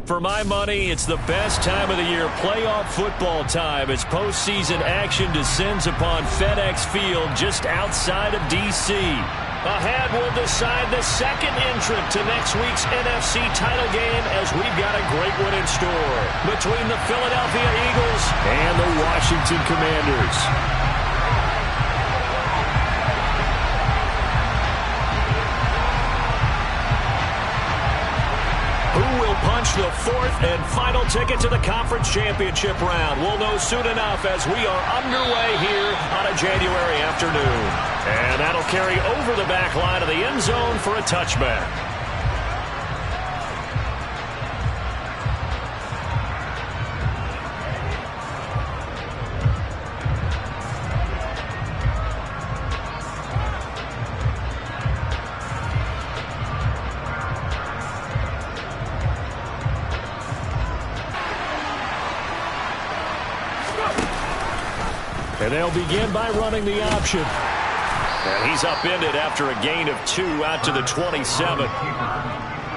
For my money, it's the best time of the year, playoff football time, as postseason action descends upon FedEx Field just outside of D.C. Ahead will decide the second entrant to next week's NFC title game, as we've got a great one in store between the Philadelphia Eagles and the Washington Commanders. Punch the fourth and final ticket to the conference championship round. We'll know soon enough as we are underway here on a January afternoon. And that'll carry over the back line of the end zone for a touchback. And they'll begin by running the option. And he's upended after a gain of 2 out to the 27.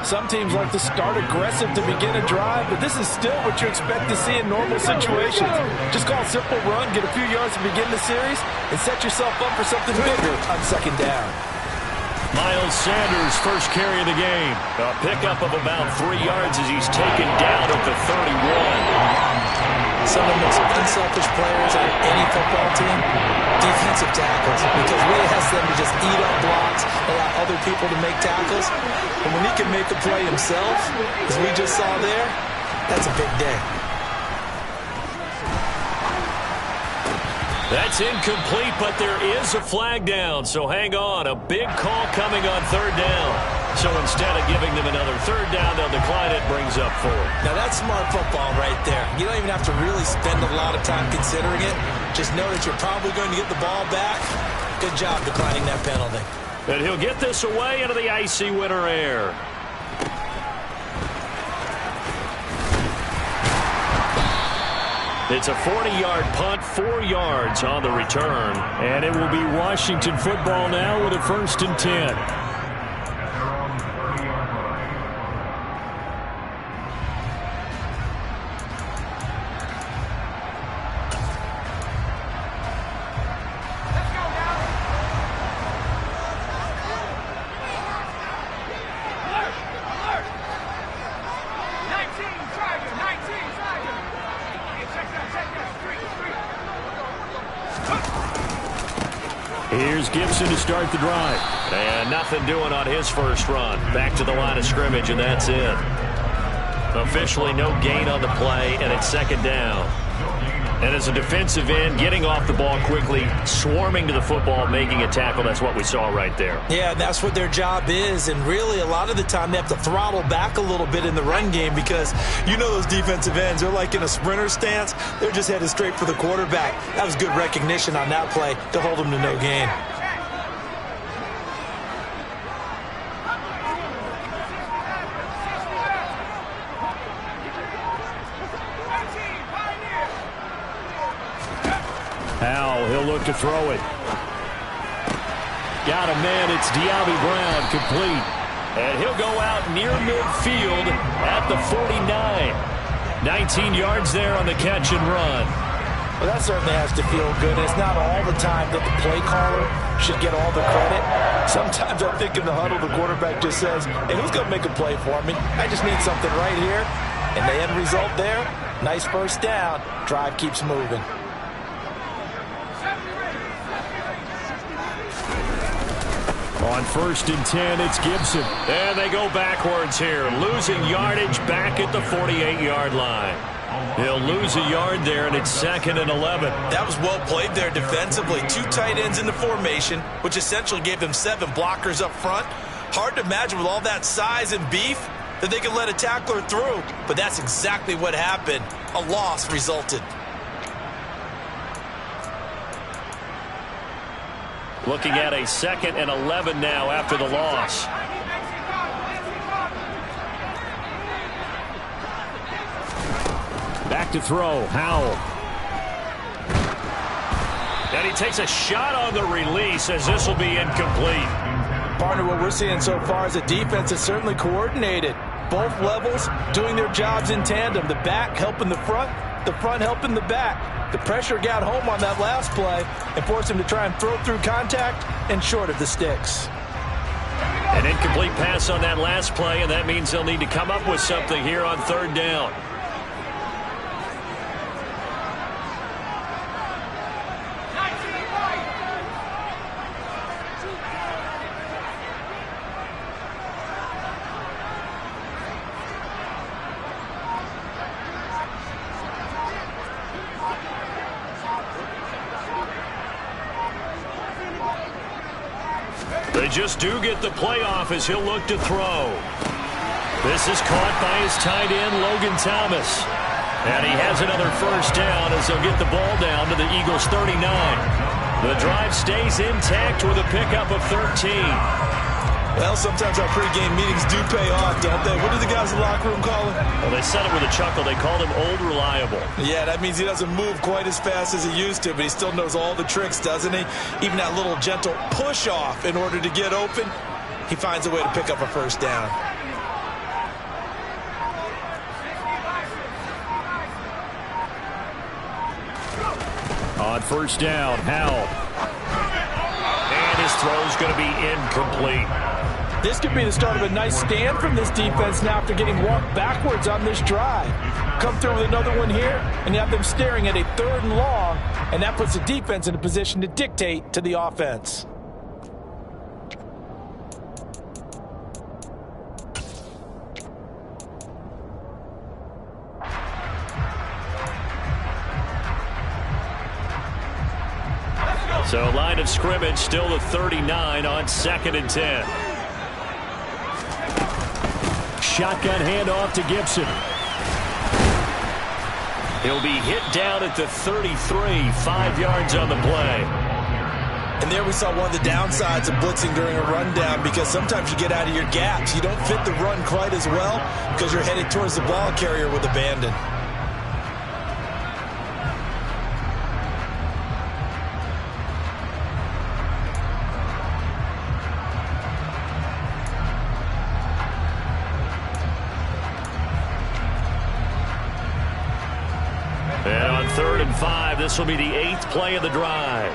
Some teams like to start aggressive to begin a drive, but this is still what you expect to see in normal situations. Just call a simple run, get a few yards to begin the series, and set yourself up for something bigger on second down. Miles Sanders, first carry of the game. A pickup of about 3 yards as he's taken down at the 31. Some of the most unselfish players on any football team, defensive tackles, because really has them to just eat up blocks, allow other people to make tackles. And when he can make a play himself, as we just saw there, that's a big day. That's incomplete, but there is a flag down, so hang on. A big call coming on third down. So instead of giving them another third down, they'll decline it, brings up 4. Now that's smart football right there. You don't even have to really spend a lot of time considering it. Just know that you're probably going to get the ball back. Good job declining that penalty. And he'll get this away into the icy winter air. It's a 40-yard punt, 4 yards on the return. And it will be Washington football now with a 1st and 10. Here's Gibson to start the drive. And nothing doing on his first run. Back to the line of scrimmage, and that's it. Officially no gain on the play, and it's second down. And as a defensive end, getting off the ball quickly, swarming to the football, making a tackle, that's what we saw right there. Yeah, that's what their job is, and really a lot of the time they have to throttle back a little bit in the run game because you know those defensive ends, they're like in a sprinter stance. They're just headed straight for the quarterback. That was good recognition on that play to hold them to no gain. He'll look to throw it. Got a man. It's De'Ami Brown, complete. And he'll go out near midfield at the 49. 19 yards there on the catch and run. Well, that certainly has to feel good. It's not all the time that the play caller should get all the credit. Sometimes I think in the huddle, the quarterback just says, hey, who's going to make a play for me? I just need something right here. And the end result there, nice first down. Drive keeps moving. On 1st and 10, it's Gibson. And they go backwards here, losing yardage back at the 48-yard line. He'll lose a yard there, and it's 2nd and 11. That was well played there defensively. 2 tight ends in the formation, which essentially gave them 7 blockers up front. Hard to imagine with all that size and beef that they could let a tackler through. But that's exactly what happened. A loss resulted. Looking at a 2nd and 11 now after the loss. Back to throw, Howell. And he takes a shot on the release as this will be incomplete. Partner, what we're seeing so far is a defense that's certainly coordinated. both levels doing their jobs in tandem. The back helping the front helping the back. The pressure got home on that last play and forced him to try and throw through contact and short of the sticks. An incomplete pass on that last play, and that means they'll need to come up with something here on third down. They just do get the playoff as he'll look to throw. This is caught by his tight end, Logan Thomas. And he has another first down as they'll get the ball down to the Eagles' 39. The drive stays intact with a pickup of 13. Well, sometimes our pregame meetings do pay off, don't they? What do the guys in the locker room call him? Well, they said it with a chuckle. They called him Old Reliable. Yeah, that means he doesn't move quite as fast as he used to, but he still knows all the tricks, doesn't he? Even that little gentle push-off in order to get open, he finds a way to pick up a first down. On first down, Howell. And his throw's going to be incomplete. This could be the start of a nice stand from this defense now after getting walked backwards on this drive. Come through with another one here, and you have them staring at a 3rd and long, and that puts the defense in a position to dictate to the offense. So line of scrimmage still the 39 on 2nd and 10. Shotgun handoff to Gibson. He'll be hit down at the 33, 5 yards on the play. And there we saw one of the downsides of blitzing during a rundown, because sometimes you get out of your gaps. You don't fit the run quite as well because you're headed towards the ball carrier with abandon. And on 3rd and 5, this will be the 8th play of the drive.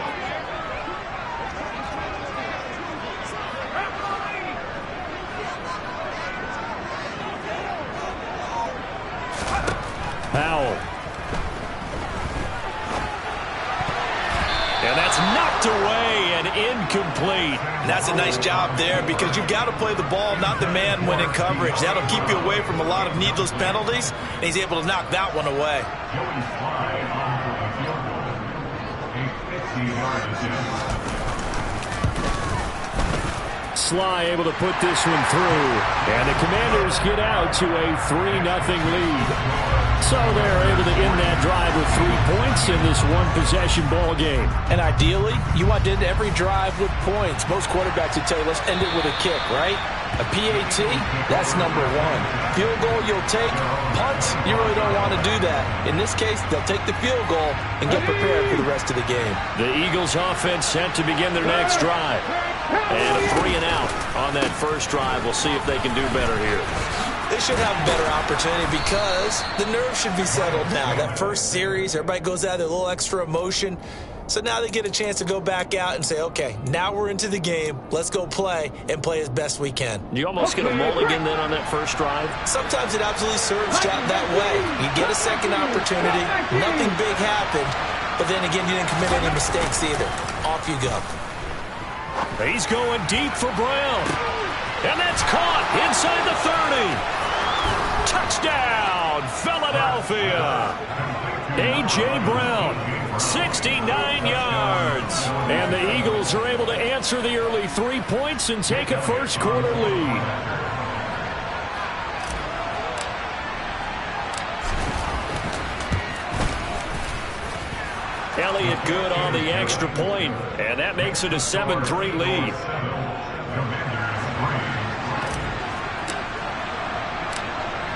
Howell. And that's knocked away and incomplete. And that's a nice job there, because you've got to play the ball, not the man when in coverage. That'll keep you away from a lot of needless penalties, and he's able to knock that one away. Sly able to put this one through, and the Commanders get out to a 3-0 lead. So they're able to end that drive with 3 points in this one-possession ball game. And ideally, you want to end every drive with points. Most quarterbacks would tell you, let's end it with a kick, right? A PAT, that's number 1. Field goal you'll take. Punts, you really don't want to do that. In this case, they'll take the field goal and get prepared for the rest of the game. The Eagles offense set to begin their next drive. And a 3-and-out on that first drive. We'll see if they can do better here. They should have a better opportunity because the nerves should be settled now. That first series, everybody goes out with a little extra emotion. So now they get a chance to go back out and say, okay, now we're into the game. Let's go play and play as best we can. You almost get a mulligan then on that first drive? Sometimes it absolutely serves that way. You get a second opportunity. Nothing big happened. But then again, you didn't commit any mistakes either. Off you go. He's going deep for Brown. And that's caught inside the 30. Touchdown, Philadelphia. A.J. Brown, 69 yards. And the Eagles are able to answer the early 3 points and take a first-quarter lead. Elliott good on the extra point, and that makes it a 7-3 lead.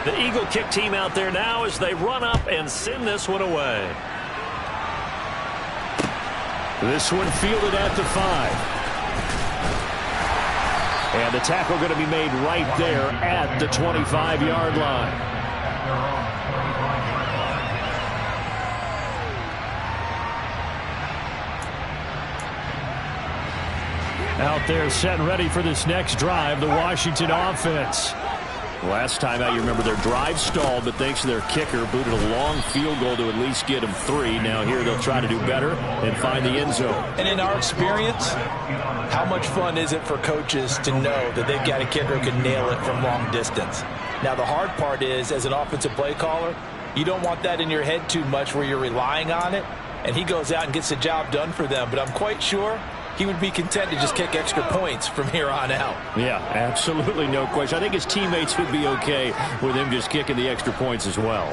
The Eagle kick team out there now as they run up and send this one away. This one fielded at the 5. And the tackle going to be made right there at the 25-yard line. Out there set and ready for this next drive, the Washington offense. Last time out, you remember their drive stalled, but thanks to their kicker, booted a long field goal to at least get them 3. Now here they'll try to do better and find the end zone. And in our experience, how much fun is it for coaches to know that they've got a kicker who can nail it from long distance? Now the hard part is, as an offensive play caller, you don't want that in your head too much where you're relying on it, and he goes out and gets the job done for them. But I'm quite sure he would be content to just kick extra points from here on out. Yeah, absolutely no question. I think his teammates would be okay with him just kicking the extra points as well.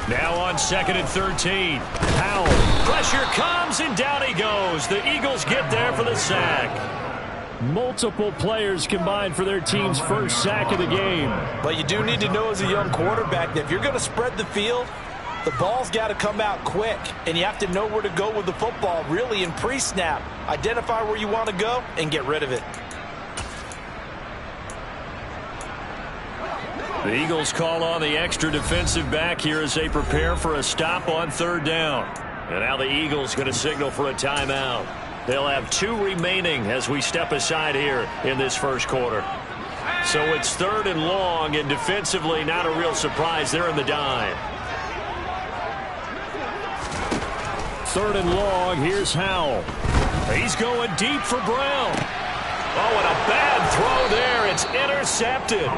Now on 2nd and 13. Powell. Pressure comes, and down he goes. The Eagles get there for the sack. Multiple players combined for their team's first sack of the game. But you do need to know as a young quarterback that if you're going to spread the field, the ball's got to come out quick, and you have to know where to go with the football, really, in pre-snap. Identify where you want to go and get rid of it. The Eagles call on the extra defensive back here as they prepare for a stop on 3rd down. And now the Eagles going to signal for a timeout. They'll have 2 remaining as we step aside here in this first quarter. So it's 3rd and long, and defensively not a real surprise. They're in the dime. 3rd and long, here's Howell. He's going deep for Brown. Oh, and a bad throw there. It's intercepted.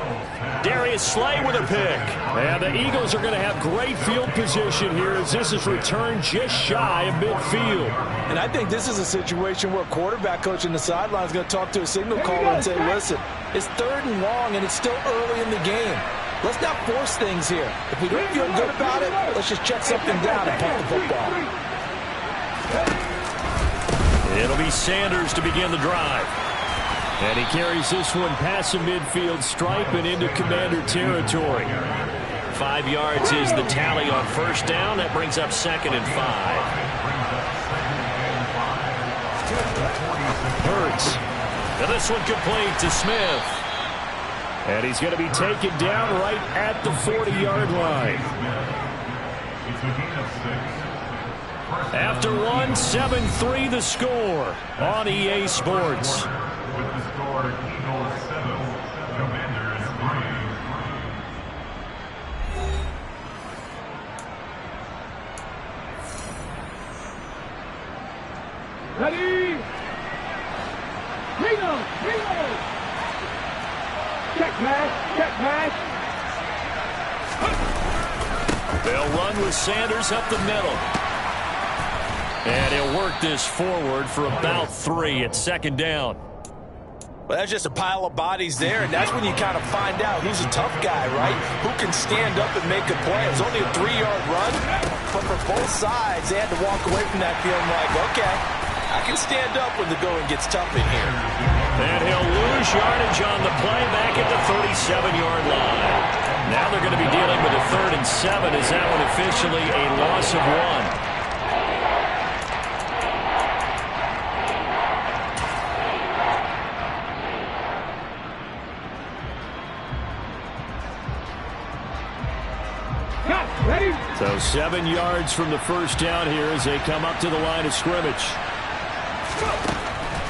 Darius Slay with a pick. And the Eagles are going to have great field position here as this is returned just shy of midfield. And I think this is a situation where a quarterback coach in the sideline is going to talk to a signal caller and say, listen, it's 3rd and long and it's still early in the game. Let's not force things here. If we don't feel good about it, let's just check something down and punt the football. It'll be Sanders to begin the drive. And he carries this one past the midfield stripe and into Commander territory. 5 yards is the tally on 1st down. That brings up 2nd and 5. Hurts. And this one complete to Smith. And he's going to be taken down right at the 40-yard line. After 1, 7-3 the score on EA Sports. With the score, Eagles 7, Commanders 3. Ready? Ringo! Check pass! They'll run with Sanders up the middle. And he'll work this forward for about 3 at 2nd down. Well, that's just a pile of bodies there, and that's when you kind of find out who's a tough guy, right? Who can stand up and make a play. It's only a 3-yard run, but for both sides, they had to walk away from that feeling like, okay, I can stand up when the going gets tough in here. And he'll lose yardage on the play back at the 37-yard line. Now they're going to be dealing with a 3rd and 7. Is that one officially a loss of 1? So 7 yards from the 1st down here as they come up to the line of scrimmage.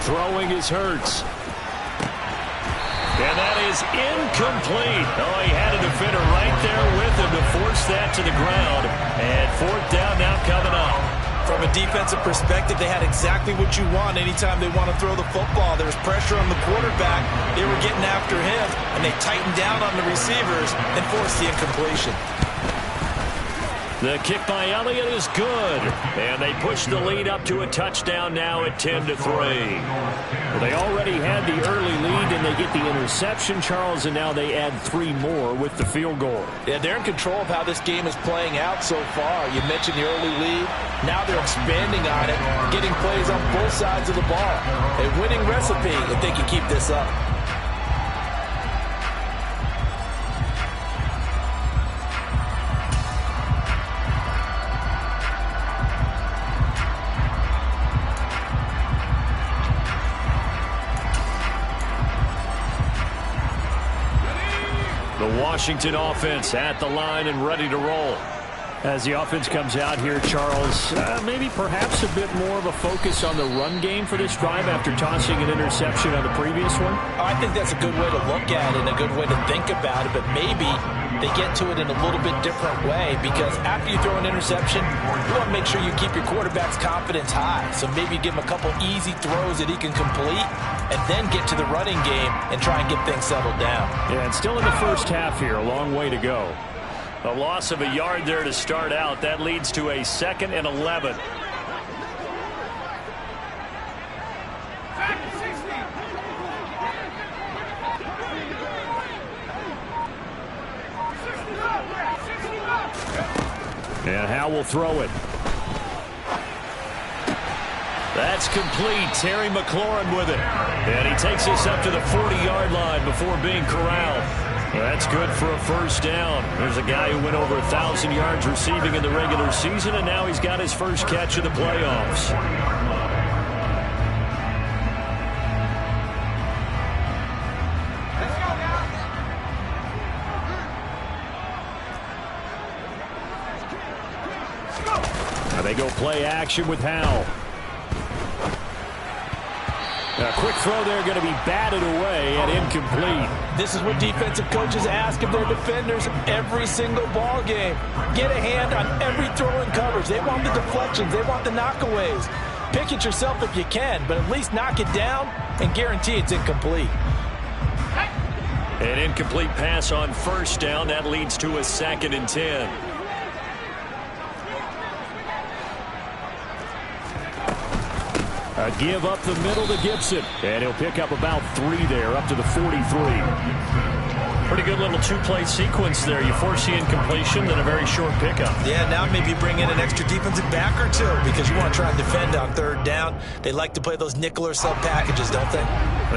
Throwing is Hurts. And that is incomplete. Oh, he had a defender right there with him to force that to the ground. And 4th down now coming up. From a defensive perspective, they had exactly what you want anytime they want to throw the football. There was pressure on the quarterback. They were getting after him, and they tightened down on the receivers and forced the incompletion. The kick by Elliott is good. And they push the lead up to a touchdown now at 10-3. Well, they already had the early lead, and they get the interception, Charles, and now they add 3 more with the field goal. Yeah, they're in control of how this game is playing out so far. You mentioned the early lead. Now they're expanding on it, getting plays on both sides of the ball. A winning recipe if they can keep this up. Washington offense at the line and ready to roll. As the offense comes out here, Charles, maybe perhaps a bit more of a focus on the run game for this drive after tossing an interception on the previous one? I think that's a good way to look at it and a good way to think about it, but maybe they get to it in a little bit different way, because after you throw an interception, you want to make sure you keep your quarterback's confidence high. So maybe give him a couple easy throws that he can complete and then get to the running game and try and get things settled down. Yeah, and still in the first half here, a long way to go. A loss of a yard there to start out. That leads to a 2nd and 11. And Howe will throw it. That's complete. Terry McLaurin with it. And he takes us up to the 40-yard line before being corralled. That's good for a first down. There's a guy who went over 1,000 yards receiving in the regular season, and now he's got his first catch of the playoffs. Now they go play action with Howe. A quick throw there, going to be batted away and incomplete. This is what defensive coaches ask of their defenders every single ball game. Get a hand on every throw and coverage. They want the deflections. They want the knockaways. Pick it yourself if you can, but at least knock it down and guarantee it's incomplete. An incomplete pass on first down. That leads to a 2nd and 10. A give up the middle to Gibson. And he'll pick up about 3 there, up to the 43. Pretty good little two-play sequence there. You force the incompletion, then a very short pickup. Yeah, now maybe bring in an extra defensive back or two, because you want to try and defend on 3rd down. They like to play those nickel or sub packages, don't they?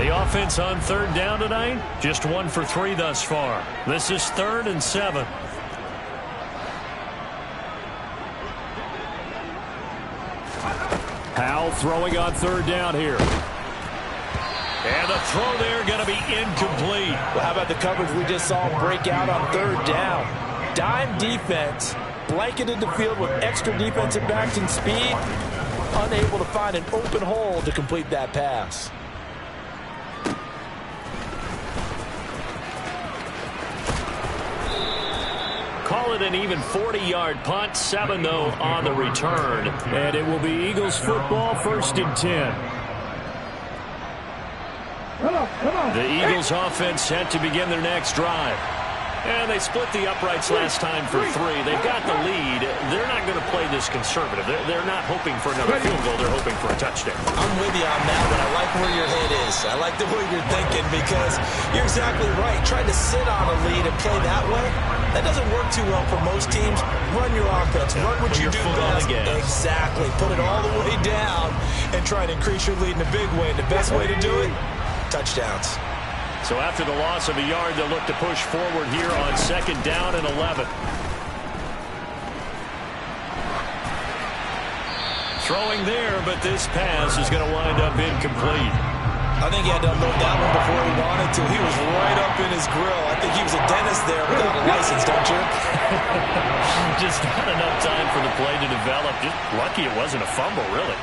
The offense on 3rd down tonight, just 1 for 3 thus far. This is 3rd and 7. Howe throwing on 3rd down here. And the throw there going to be incomplete. Well, how about the coverage we just saw break out on 3rd down? Dime defense, blanketed the field with extra defensive backs and speed, unable to find an open hole to complete that pass. Call it an even 40-yard punt. 7, though, on the return. And it will be Eagles football, 1st and 10. The Eagles offense set to begin their next drive. And they split the uprights last time for 3. They've got the lead. They're not going to play this conservative. They're not hoping for another field goal. They're hoping for a touchdown. I'm with you on that, but I like where your head is. I like the way you're thinking, because you're exactly right. Trying to sit on a lead and play that way, that doesn't work too well for most teams. Run your offense. Run what you do best. Exactly. Put it all the way down and try and increase your lead in a big way. And the best way to do it, touchdowns. So after the loss of a yard, they'll look to push forward here on 2nd down and 11. Throwing there, but this pass is going to wind up incomplete. I think he had to unload that one before he wanted to. He was right up in his grill. I think he was a dentist there without a license, don't you? Just not enough time for the play to develop. Just lucky it wasn't a fumble, really.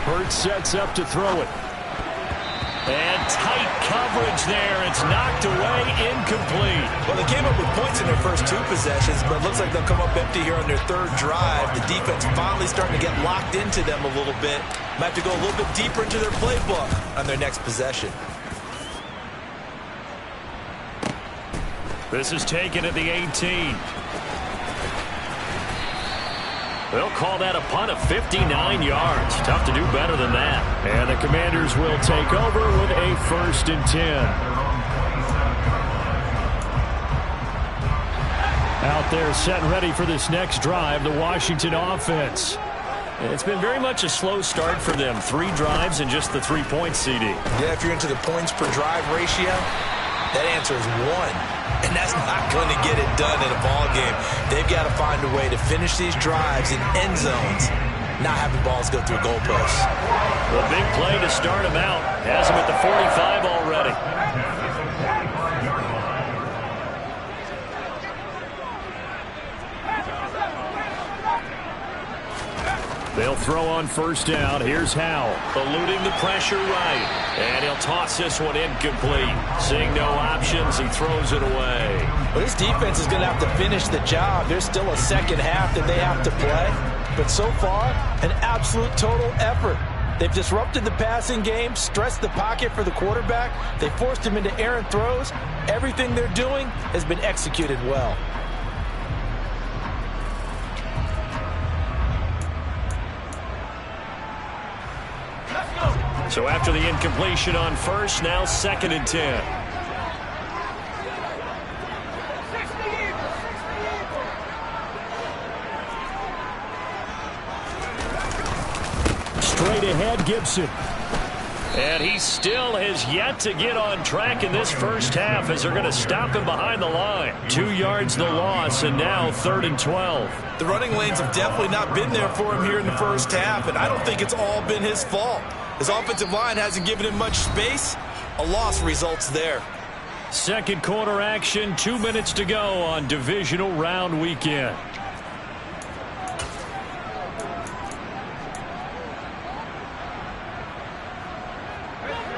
Hurts sets up to throw it. And tight coverage there. It's knocked away, incomplete. Well, they came up with points in their first 2 possessions, but it looks like they'll come up empty here on their 3rd drive. The defense finally starting to get locked into them a little bit. Might have to go a little bit deeper into their playbook on their next possession. This is taken at the 18. They'll call that a punt of 59 yards. Tough to do better than that. And the Commanders will take over with a 1st and 10. Out there set and ready for this next drive, the Washington offense. It's been very much a slow start for them. 3 drives and just the 3 points, CD. Yeah, if you're into the points per drive ratio, that answer is 1. And that's not going to get it done in a ball game. They've got to find a way to finish these drives in end zones, not having balls go through goalposts. A big play to start him out. Has him at the 45 already. They'll throw on first down. Here's Howell. Eluding the pressure right. And he'll toss this one incomplete. Seeing no options, he throws it away. Well, this defense is going to have to finish the job. There's still a second half that they have to play. But so far, an absolute total effort. They've disrupted the passing game, stressed the pocket for the quarterback. They forced him into errant throws. Everything they're doing has been executed well. So after the incompletion on first, now 2nd and 10. Straight ahead, Gibson. And he still has yet to get on track in this first half as they're going to stop him behind the line. 2 yards the loss, and now 3rd and 12. The running lanes have definitely not been there for him here in the first half, and I don't think it's all been his fault. His offensive line hasn't given him much space. A loss results there. Second quarter action, 2 minutes to go on divisional round weekend.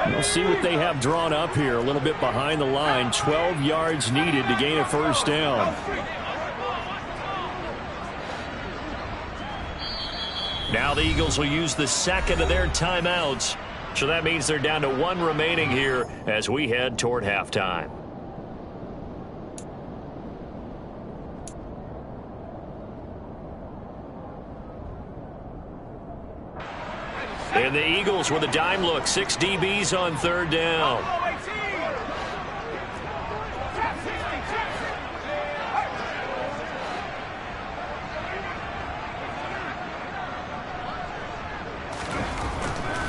We'll see what they have drawn up here. A little bit behind the line. 12 yards needed to gain a first down. Now the Eagles will use the second of their timeouts. So that means they're down to 1 remaining here as we head toward halftime. And the Eagles with a dime look. 6 DBs on 3rd down.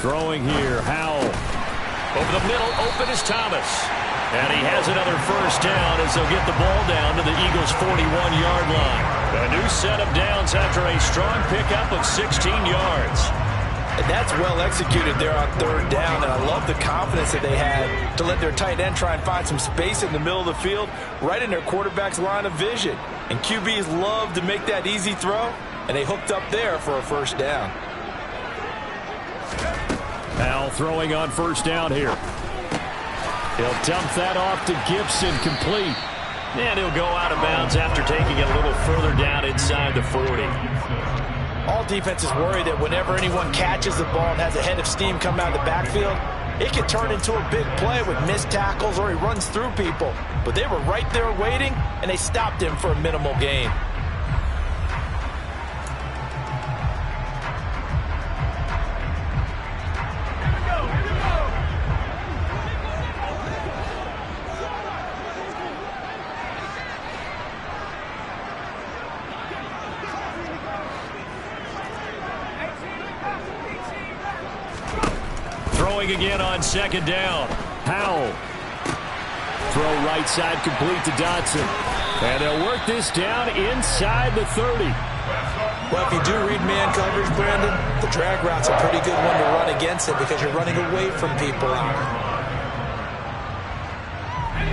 Throwing here, Howell. Over the middle, open is Thomas. And he has another first down as they'll get the ball down to the Eagles' 41-yard line. A new set of downs after a strong pickup of 16 yards. And that's well executed there on 3rd down, and I love the confidence that they had to let their tight end try and find some space in the middle of the field, right in their quarterback's line of vision. And QBs love to make that easy throw, and they hooked up there for a first down. Howell throwing on first down here. He'll dump that off to Gibson, complete. And he'll go out of bounds after taking it a little further down inside the 40. All defenses worry that whenever anyone catches the ball and has a head of steam come out of the backfield, it can turn into a big play with missed tackles or he runs through people. But they were right there waiting, and they stopped him for a minimal gain. Again on 2nd down. Howell. Throw right side complete to Dotson. And they'll work this down inside the 30. Well, if you do read man coverage, Brandon, the drag route's a pretty good one to run against it because you're running away from people out.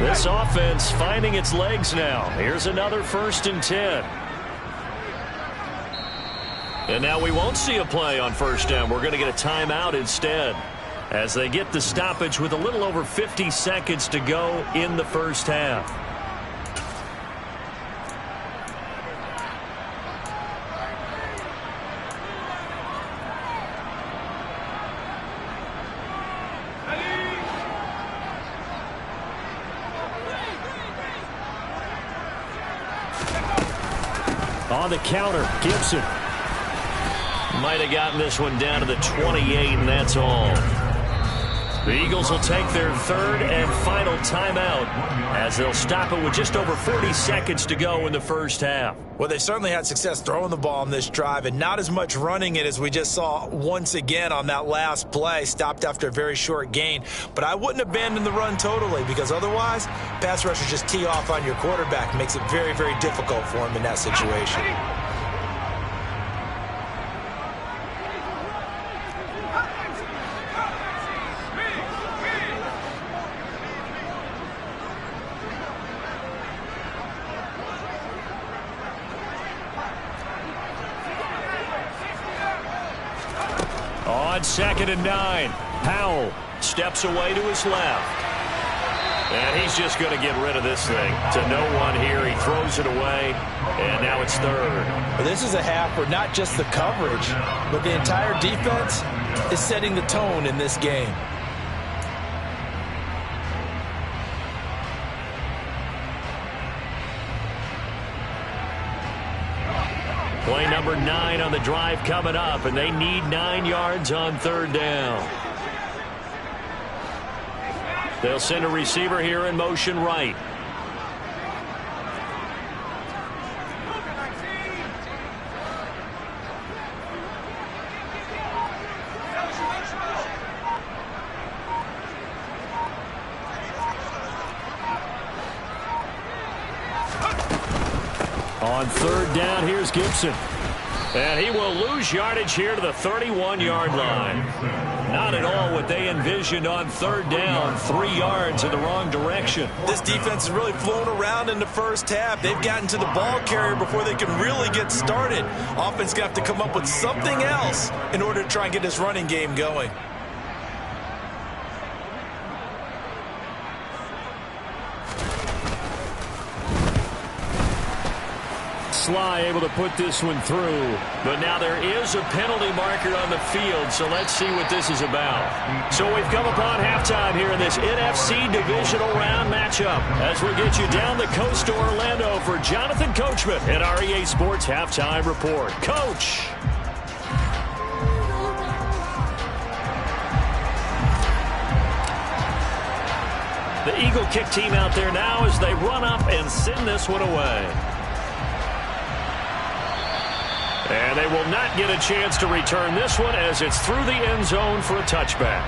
This offense finding its legs now. Here's another 1st and 10. And now we won't see a play on first down. We're going to get a timeout instead, as they get the stoppage with a little over 50 seconds to go in the first half. On the counter, Gibson. Might have gotten this one down to the 28, and that's all. The Eagles will take their 3rd and final timeout as they'll stop it with just over 40 seconds to go in the first half. Well, they certainly had success throwing the ball on this drive and not as much running it as we just saw once again on that last play, stopped after a very short gain. But I wouldn't abandon the run totally because otherwise, pass rushers just tee off on your quarterback. Makes it very, very difficult for him in that situation. On 2nd and 9, Powell steps away to his left. And he's just going to get rid of this thing. To no one here. He throws it away, and now it's 3rd. Well, this is a half where not just the coverage, but the entire defense is setting the tone in this game. Play number 9 on the drive coming up, and they need 9 yards on 3rd down. They'll send a receiver here in motion right. On 3rd down, here's Gibson. And he will lose yardage here to the 31-yard line. Not at all what they envisioned on 3rd down. 3 yards in the wrong direction. This defense has really flown around in the first half. They've gotten to the ball carrier before they can really get started. Offense going to have to come up with something else in order to try and get this running game going. Sly able to put this one through. But now there is a penalty marker on the field, so let's see what this is about. So we've come upon halftime here in this NFC divisional round matchup as we get you down the coast to Orlando for Jonathan Coachman at our EA Sports Halftime Report. Coach! The Eagle kick team out there now as they run up and send this one away. And they will not get a chance to return this one as it's through the end zone for a touchback.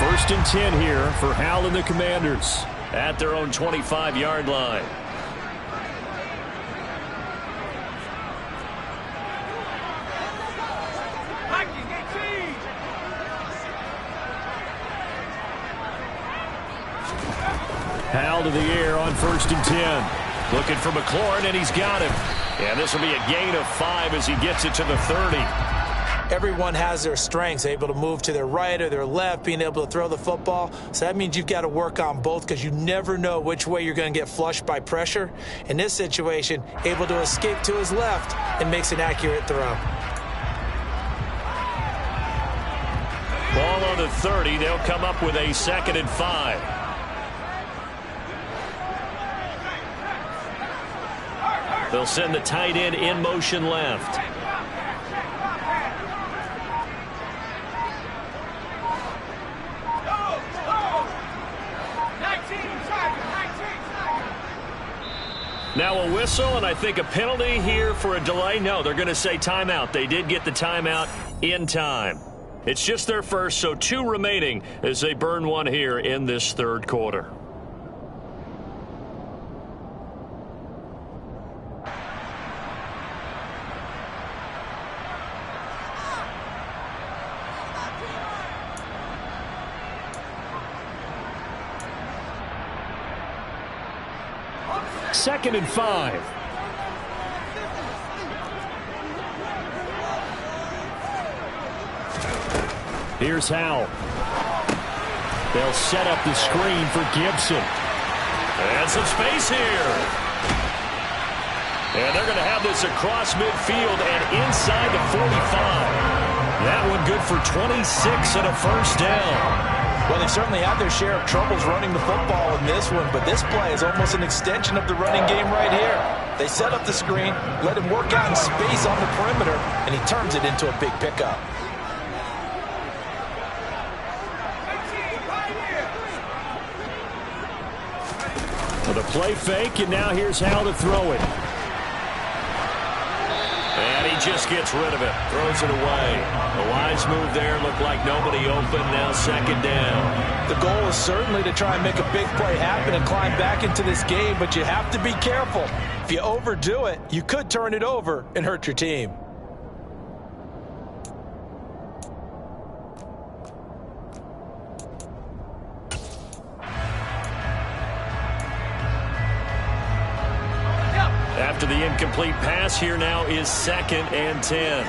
First and 10 here for Hal and the Commanders at their own 25-yard line. Hal to the air on 1st and 10. Looking for McLaurin, and he's got him. And this will be a gain of 5 as he gets it to the 30. Everyone has their strengths, able to move to their right or their left, being able to throw the football. So that means you've got to work on both because you never know which way you're going to get flushed by pressure. In this situation, able to escape to his left and makes an accurate throw. Ball on the 30. They'll come up with a 2nd and 5. They'll send the tight end in motion left. Now a whistle, and I think a penalty here for a delay. No, they're going to say timeout. They did get the timeout in time. It's just their first, so 2 remaining as they burn one here in this 3rd quarter. Second and 5. Here's Hal. They'll set up the screen for Gibson. And some space here. And they're going to have this across midfield and inside the 45. That one good for 26 and a first down. Well, they certainly had their share of troubles running the football in this one, but this play is almost an extension of the running game right here. They set up the screen, let him work out in space on the perimeter, and he turns it into a big pickup. For the play fake, and now here's Hal to throw it. And he just gets rid of it, throws it away. The wise move there, looked like nobody open, now 2nd down. The goal is certainly to try and make a big play happen and climb back into this game, but you have to be careful. If you overdo it, you could turn it over and hurt your team. After the incomplete pass, here now is 2nd and 10.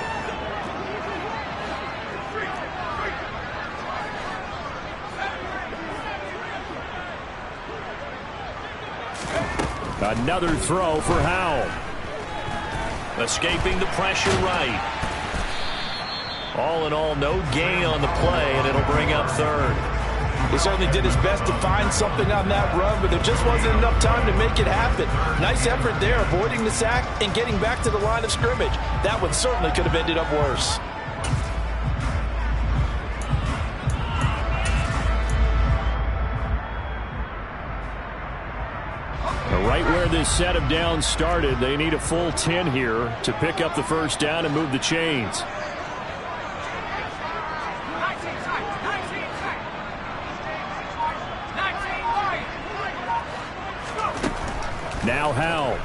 Another throw for Howell. Escaping the pressure right. All in all, no gain on the play, and it'll bring up 3rd. He certainly did his best to find something on that run, but there just wasn't enough time to make it happen. Nice effort there, avoiding the sack and getting back to the line of scrimmage. That one certainly could have ended up worse. Right where this set of downs started, they need a full 10 here to pick up the first down and move the chains. Now Howell.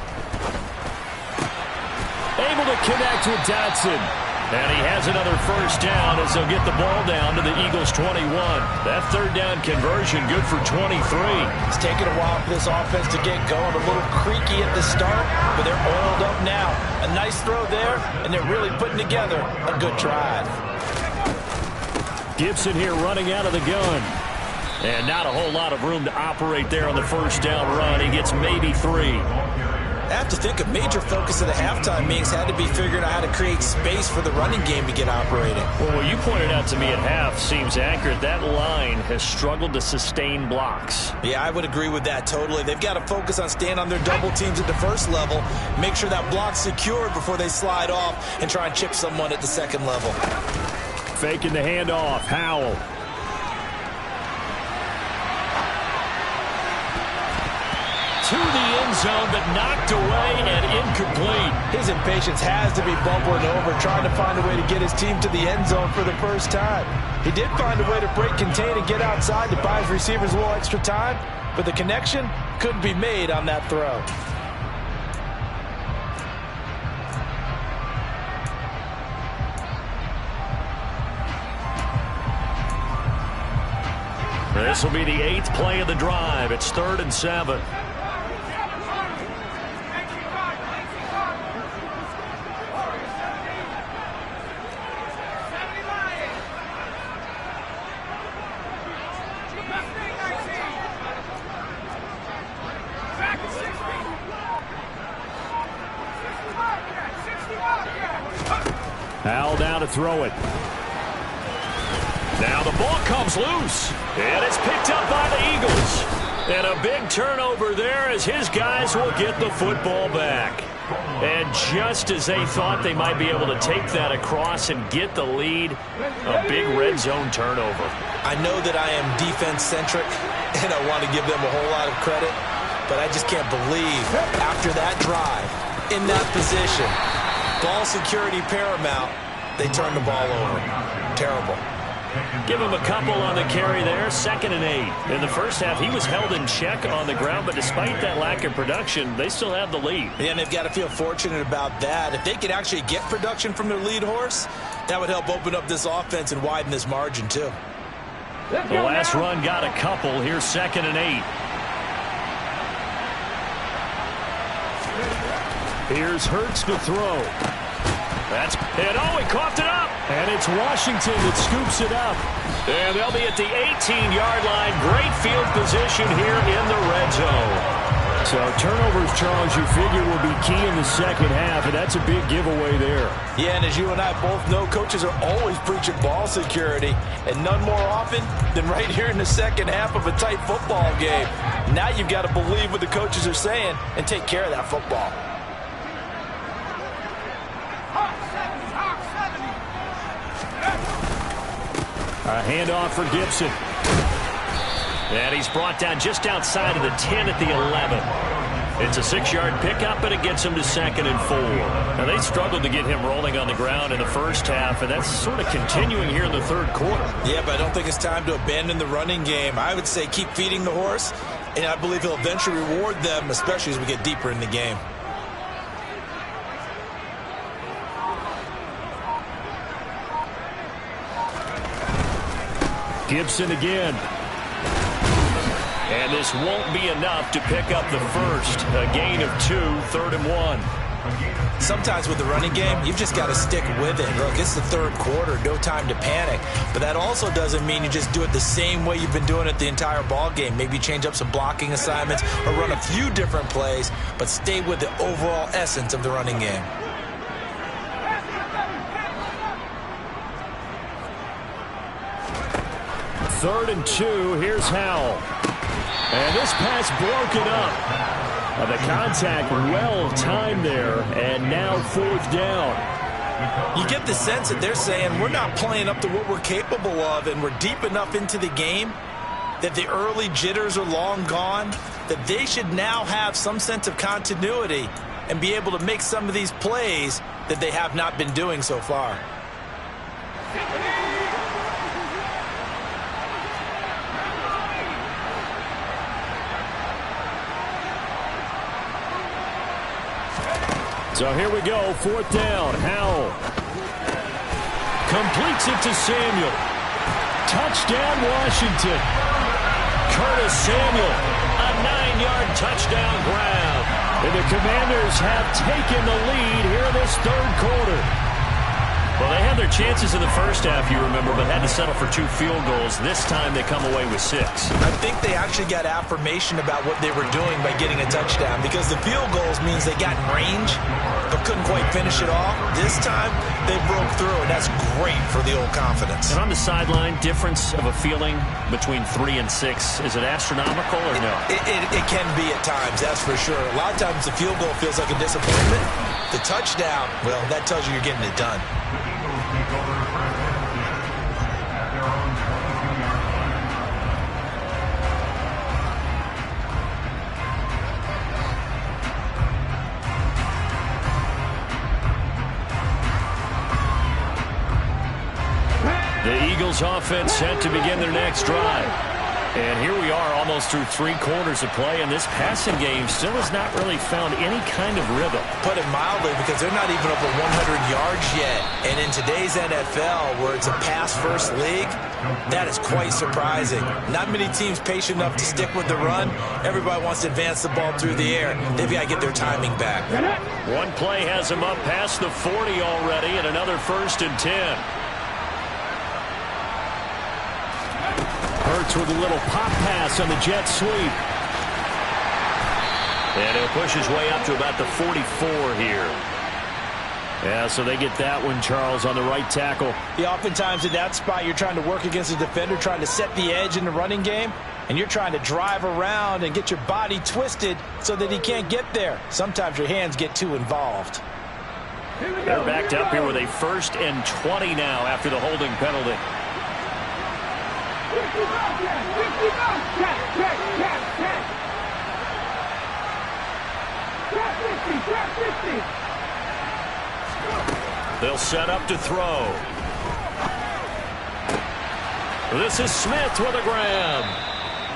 Able to connect with Dotson. And he has another first down as they'll get the ball down to the Eagles' 21. That 3rd down conversion good for 23. It's taken a while for this offense to get going. A little creaky at the start, but they're oiled up now. A nice throw there, and they're really putting together a good drive. Gibson here running out of the gun. And not a whole lot of room to operate there on the first down run. He gets maybe 3. I have to think a major focus of the halftime meetings had to be figuring out how to create space for the running game to get operating. Well, what you pointed out to me at half seems accurate. That line has struggled to sustain blocks. Yeah, I would agree with that totally. They've got to focus on staying on their double teams at the first level, make sure that block's secured before they slide off and try and chip someone at the second level. Faking the handoff. Howell. To the end zone, but knocked away and incomplete. His impatience has to be bubbling over, trying to find a way to get his team to the end zone for the first time. He did find a way to break contain and get outside to buy his receivers a little extra time, but the connection couldn't be made on that throw. This will be the 8th play of the drive. It's 3rd and 7. Howell down to throw it. Now the ball comes loose, and it's picked up by the Eagles. And a big turnover there as his guys will get the football back. And just as they thought they might be able to take that across and get the lead, a big red zone turnover. I know that I am defense-centric, and I want to give them a whole lot of credit, but I just can't believe after that drive, in that position, ball security paramount, they turn the ball over. Terrible. Give him a couple on the carry there, 2nd and 8. In the first half, he was held in check on the ground, but despite that lack of production, they still have the lead. Yeah, and they've got to feel fortunate about that. If they could actually get production from their lead horse, that would help open up this offense and widen this margin, too. The last run got a couple. Here's 2nd and 8. Here's Hurts to throw. He coughed it up. And it's Washington that scoops it up. And they'll be at the 18-yard line. Great field position here in the red zone. So turnovers, Charles, you figure will be key in the second half, and that's a big giveaway there. Yeah, and as you and I both know, coaches are always preaching ball security, and none more often than right here in the second half of a tight football game. Now you've got to believe what the coaches are saying and take care of that football. A handoff for Gibson. And he's brought down just outside of the 10 at the 11. It's a 6-yard pickup, and it gets him to 2nd and 4. Now, they struggled to get him rolling on the ground in the first half, and that's sort of continuing here in the third quarter. Yeah, but I don't think it's time to abandon the running game. I would say keep feeding the horse, and I believe he'll eventually reward them, especially as we get deeper in the game. Gibson again. And And this won't be enough to pick up the first. A gain of 2, 3rd and 1. Sometimes with the running game, you've just got to stick with it. Look, it's the third quarter, no time to panic. But that also doesn't mean you just do it the same way you've been doing it the entire ball game. Maybe change up some blocking assignments or run a few different plays, but stay with the overall essence of the running game. Third and 2, here's Howell. And this pass broken up. The contact well timed there, and now 4th down. You get the sense that they're saying we're not playing up to what we're capable of, and we're deep enough into the game that the early jitters are long gone, that they should now have some sense of continuity and be able to make some of these plays that they have not been doing so far. So here we go, 4th down. Howell completes it to Samuel. Touchdown, Washington. Curtis Samuel, a 9-yard touchdown grab. And the Commanders have taken the lead here in this 3rd quarter. Well, they had their chances in the first half, you remember, but had to settle for 2 field goals. This time they come away with 6. I think they actually got affirmation about what they were doing by getting a touchdown, because the field goals means they got in range but couldn't quite finish it off. This time they broke through, and that's great for the old confidence. And on the sideline, difference of a feeling between 3 and 6, is it astronomical or no? It can be at times, that's for sure. A lot of times the field goal feels like a disappointment. The touchdown, well, that tells you you're getting it done. The Eagles offense set to begin their next drive. And here we are almost through 3 quarters of play, and this passing game still has not really found any kind of rhythm. Put it mildly, because they're not even over 100 yards yet. And in today's NFL, where it's a pass-first league, that is quite surprising. Not many teams patient enough to stick with the run. Everybody wants to advance the ball through the air. They've got to get their timing back. One play has them up past the 40 already, and another 1st and 10. Hurts with a little pop pass on the jet sweep. And he'll push his way up to about the 44 here. Yeah, so they get that one, Charles, on the right tackle. Yeah, oftentimes in that spot, you're trying to work against a defender, trying to set the edge in the running game, and you're trying to drive around and get your body twisted so that he can't get there. Sometimes your hands get too involved. They're backed up here with a 1st and 20 now after the holding penalty. They'll set up to throw. This is Smith with a grab.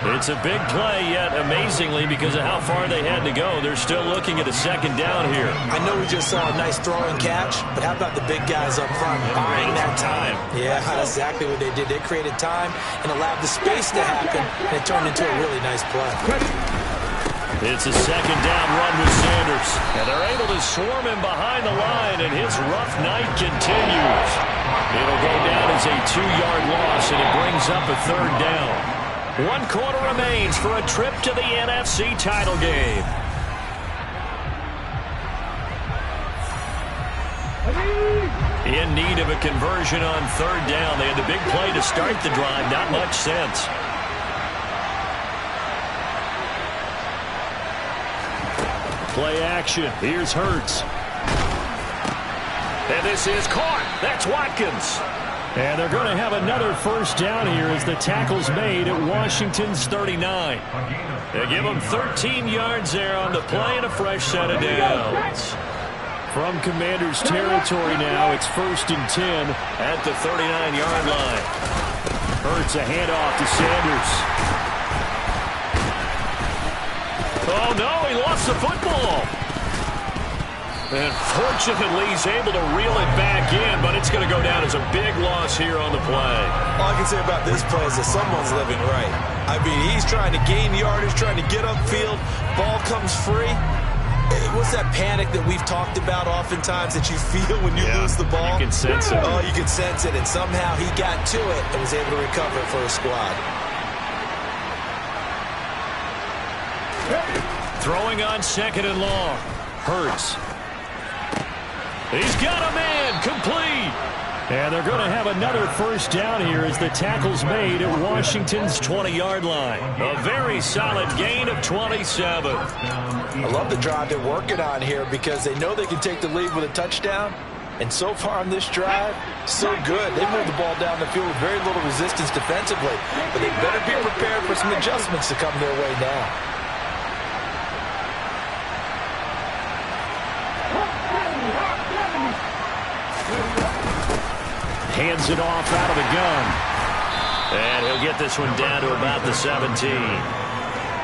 It's a big play, yet amazingly, because of how far they had to go, they're still looking at a 2nd down here. I know we just saw a nice throw and catch, but how about the big guys up front buying that time? Yeah, that's exactly what they did. They created time and allowed the space to happen, and it turned into a really nice play. It's a 2nd down run with Sanders, and they're able to swarm him behind the line, and his rough night continues. It'll go down as a 2-yard loss, and it brings up a 3rd down. 1 quarter remains for a trip to the NFC title game. In need of a conversion on 3rd down. They had the big play to start the drive. Not much sense. Play action. Here's Hurts. And this is caught. That's Watkins. And they're going to have another 1st down here as the tackle's made at Washington's 39. They give them 13 yards there on the play and a fresh set of downs. From Commanders territory now, it's 1st and 10 at the 39-yard line. Hurts a handoff to Sanders. Oh, no, he lost the football. And fortunately, he's able to reel it back in, but it's going to go down as a big loss here on the play. All I can say about this play is that someone's living right. I mean, he's trying to gain yardage, trying to get upfield. Ball comes free. What's that panic that we've talked about oftentimes that you feel when you lose the ball? You can sense it. Oh, you can sense it, and somehow he got to it and was able to recover it for his squad. Throwing on 2nd and long. Hurts. He's got a man, complete. And they're going to have another first down here as the tackle's made at Washington's 20-yard line. A very solid gain of 27. I love the drive they're working on here because they know they can take the lead with a touchdown. And so far on this drive, so good. They moved the ball down the field with very little resistance defensively. But they better be prepared for some adjustments to come their way now. Hands it off out of the gun. And he'll get this one down to about the 17.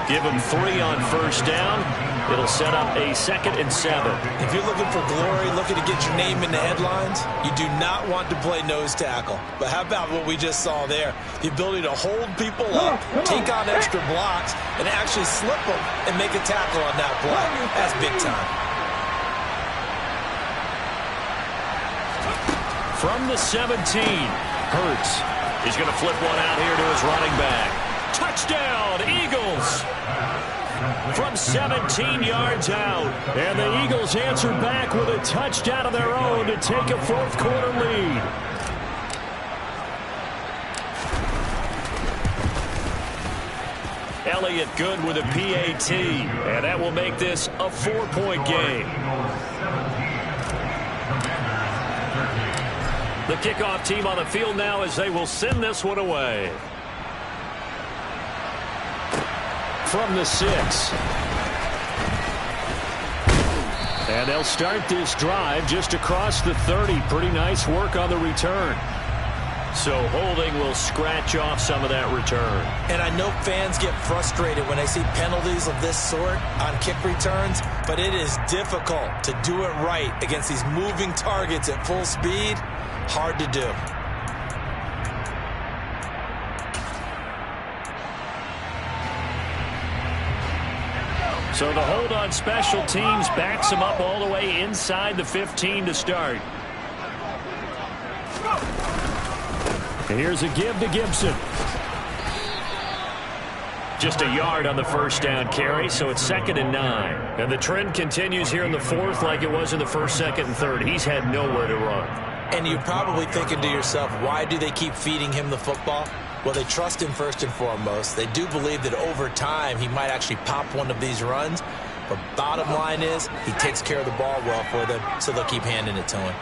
Give him 3 on first down. It'll set up a 2nd and 7. If you're looking for glory, looking to get your name in the headlines, you do not want to play nose tackle. But how about what we just saw there? The ability to hold people up, take on extra blocks, and actually slip them and make a tackle on that play. That's big time. From the 17, Hurts. He's going to flip one out here to his running back. Touchdown, Eagles! From 17 yards out. And the Eagles answer back with a touchdown of their own to take a fourth-quarter lead. Elliott good with a PAT. And that will make this a 4-point game. The kickoff team on the field now as they will send this one away. From the 6. And they'll start this drive just across the 30. Pretty nice work on the return. So holding will scratch off some of that return. And I know fans get frustrated when they see penalties of this sort on kick returns, but it is difficult to do it right against these moving targets at full speed. Hard to do. So the hold on special teams backs him up all the way inside the 15 to start. And here's a give to Gibson. Just a yard on the first down carry, so it's 2nd and 9. And the trend continues here in the 4th like it was in the 1st, 2nd, and 3rd. He's had nowhere to run. And you're probably thinking to yourself, why do they keep feeding him the football? Well, they trust him first and foremost. They do believe that over time he might actually pop one of these runs. But bottom line is he takes care of the ball well for them, so they'll keep handing it to him.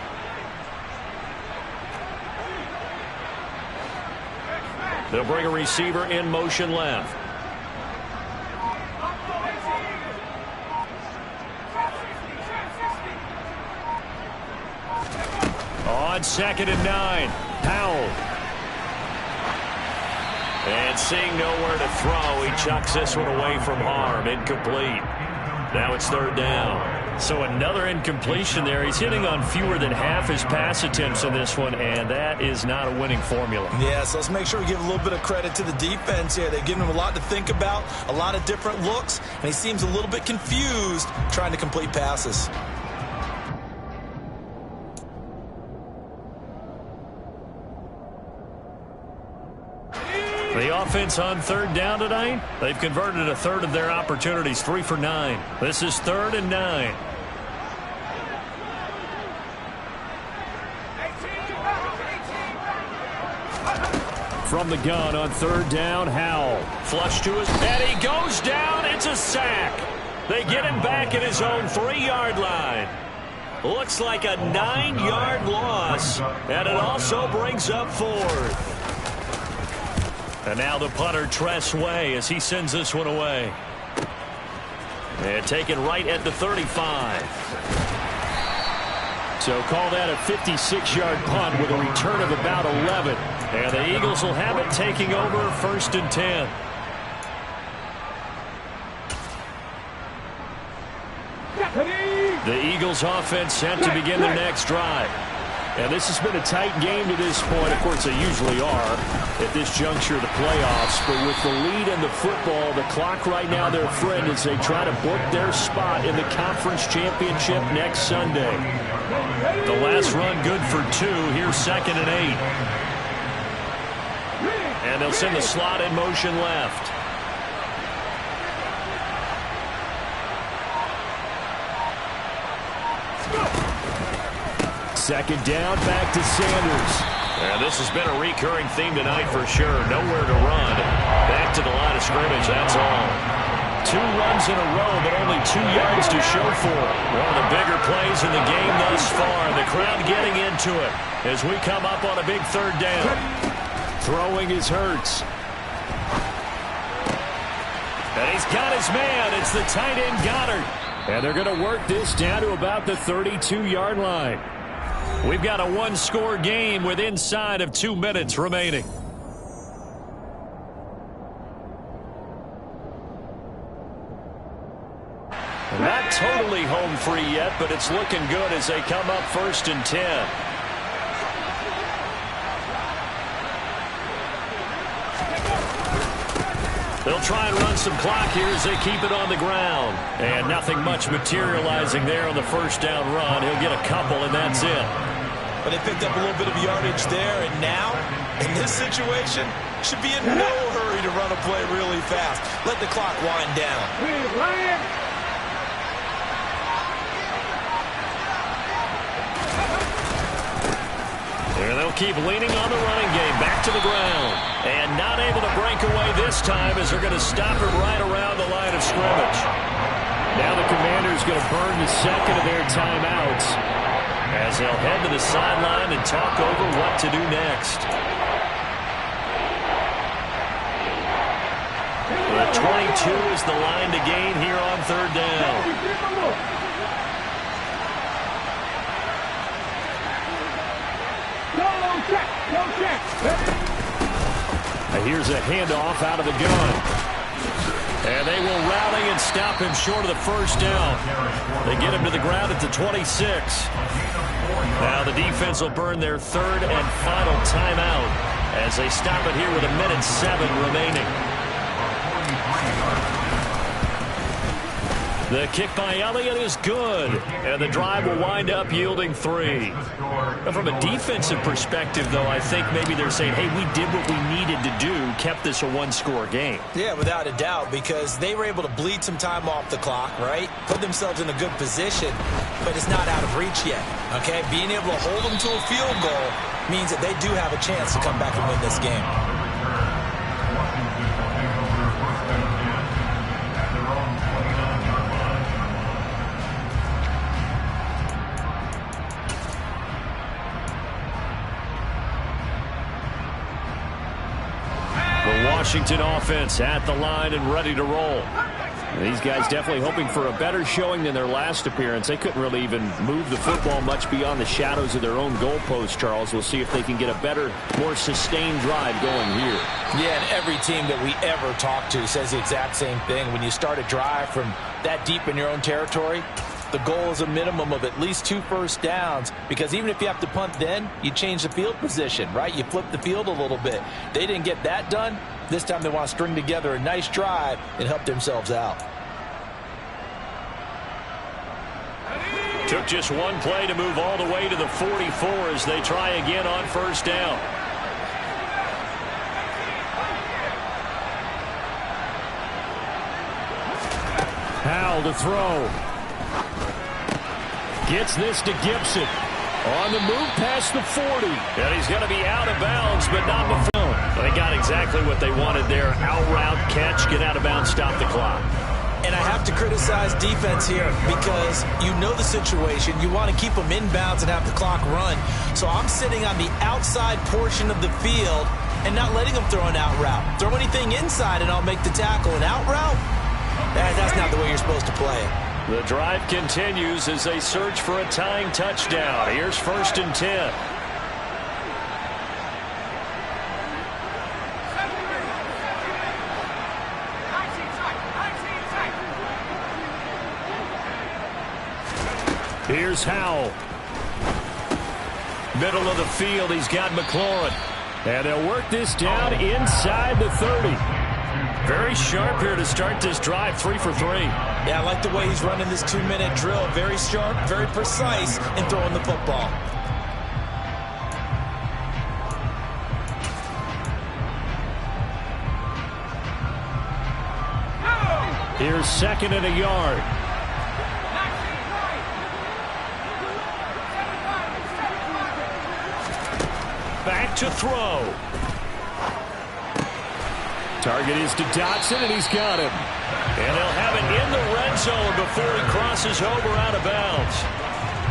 They'll bring a receiver in motion left. On 2nd and 9, Powell. And seeing nowhere to throw, he chucks this one away from harm. Incomplete. Now it's 3rd down. So another incompletion there. He's hitting on fewer than half his pass attempts in this one, and that is not a winning formula. Yeah, so let's make sure we give a little bit of credit to the defense here. They've given him a lot to think about, a lot of different looks, and he seems a little bit confused trying to complete passes. The offense on 3rd down tonight, they've converted a third of their opportunities, 3 for 9. This is 3rd and 9. From the gun on 3rd down, Howell. Flush to his head, he goes down, it's a sack. They get him back at his own 3-yard line. Looks like a 9-yard loss, and it also brings up 4th. And now the punter, Tress Way, as he sends this one away. And taken right at the 35. So call that a 56-yard punt with a return of about 11. And the Eagles will have it, taking over 1st and 10. The Eagles offense set to begin their next drive. And this has been a tight game to this point. Of course, they usually are at this juncture of the playoffs. But with the lead in the football, the clock right now their friend as they try to book their spot in the conference championship next Sunday. The last run good for 2. Here's 2nd and 8. And they'll send the slot in motion left. Second down, back to Sanders. And this has been a recurring theme tonight for sure. Nowhere to run. Back to the line of scrimmage, that's all. 2 runs in a row, but only 2 yards to show for it. One of the bigger plays in the game thus far. The crowd getting into it as we come up on a big 3rd down. Throwing is Hurts. And he's got his man. It's the tight end Goddard. And they're going to work this down to about the 32-yard line. We've got a 1-score game with inside of 2 minutes remaining. Not totally home free yet, but it's looking good as they come up 1st and 10. They'll try and run some clock here as they keep it on the ground. And nothing much materializing there on the 1st down run. He'll get a couple, and that's it. But they picked up a little bit of yardage there, and now, in this situation, should be in no hurry to run a play really fast. Let the clock wind down. And they'll keep leaning on the running game. Back to the ground. And not able to break away this time as they're going to stop it right around the line of scrimmage. Now the Commanders going to burn the 2nd of their timeouts as they'll head to the sideline and talk over what to do next. The 22 is the line to gain here on 3rd down. Here's a handoff out of the gun. And they will rally and stop him short of the 1st down. They get him to the ground at the 26. Now the defense will burn their 3rd and final timeout as they stop it here with 1:07 remaining. The kick by Elliott is good, and the drive will wind up yielding 3. Now, from a defensive perspective, though, I think maybe they're saying, hey, we did what we needed to do, kept this a 1-score game. Yeah, without a doubt, because they were able to bleed some time off the clock, right? Put themselves in a good position, but it's not out of reach yet, okay? Being able to hold them to a field goal means that they do have a chance to come back and win this game. Washington offense at the line and ready to roll. These guys definitely hoping for a better showing than their last appearance. They couldn't really even move the football much beyond the shadows of their own goalpost, Charles. We'll see if they can get a better, more sustained drive going here. Yeah, and every team that we ever talk to says the exact same thing. When you start a drive from that deep in your own territory, the goal is a minimum of at least 2 first downs, because even if you have to punt then, you change the field position, right? You flip the field a little bit. They didn't get that done. This time they want to string together a nice drive and help themselves out. Took just one play to move all the way to the 44 as they try again on 1st down. Howell to throw. Gets this to Gibson. On the move past the 40. And he's going to be out of bounds, but not before. They got exactly what they wanted there. Out route, catch, get out of bounds, stop the clock. And I have to criticize defense here because you know the situation. You want to keep them inbounds and have the clock run. So I'm sitting on the outside portion of the field and not letting them throw an out route. Throw anything inside and I'll make the tackle. An out route? That's not the way you're supposed to play it. The drive continues as they search for a tying touchdown. Here's 1st and 10. Here's Howell. Middle of the field, he's got McLaurin. And they'll work this down inside the 30. Very sharp here to start this drive, 3 for 3. Yeah, I like the way he's running this 2-minute drill. Very sharp, very precise in throwing the football. Here's 2nd and a yard. Back to throw. Target is to Dotson, and he's got him. And they'll have it in the red zone before he crosses over out of bounds.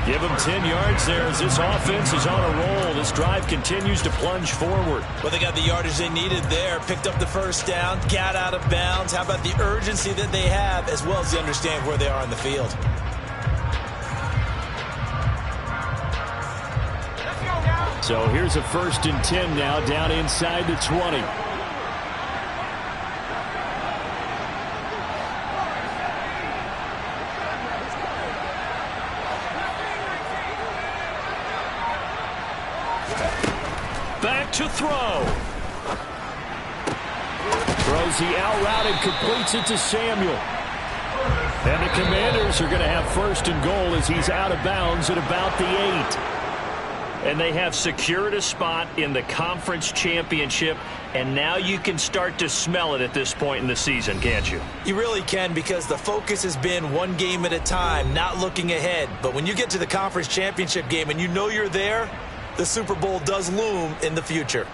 Give him 10 yards there as this offense is on a roll. This drive continues to plunge forward. Well, they got the yardage they needed there. Picked up the first down, got out of bounds. How about the urgency that they have, as well as the understanding where they are on the field? So here's a 1st and 10 now, down inside the 20. Back to throw. Throws the out route and completes it to Samuel. And the Commanders are going to have 1st and goal as he's out of bounds at about the 8. And they have secured a spot in the conference championship, and now you can start to smell it at this point in the season, can't you? You really can, because the focus has been one game at a time, not looking ahead. But when you get to the conference championship game and you know you're there, the Super Bowl does loom in the future.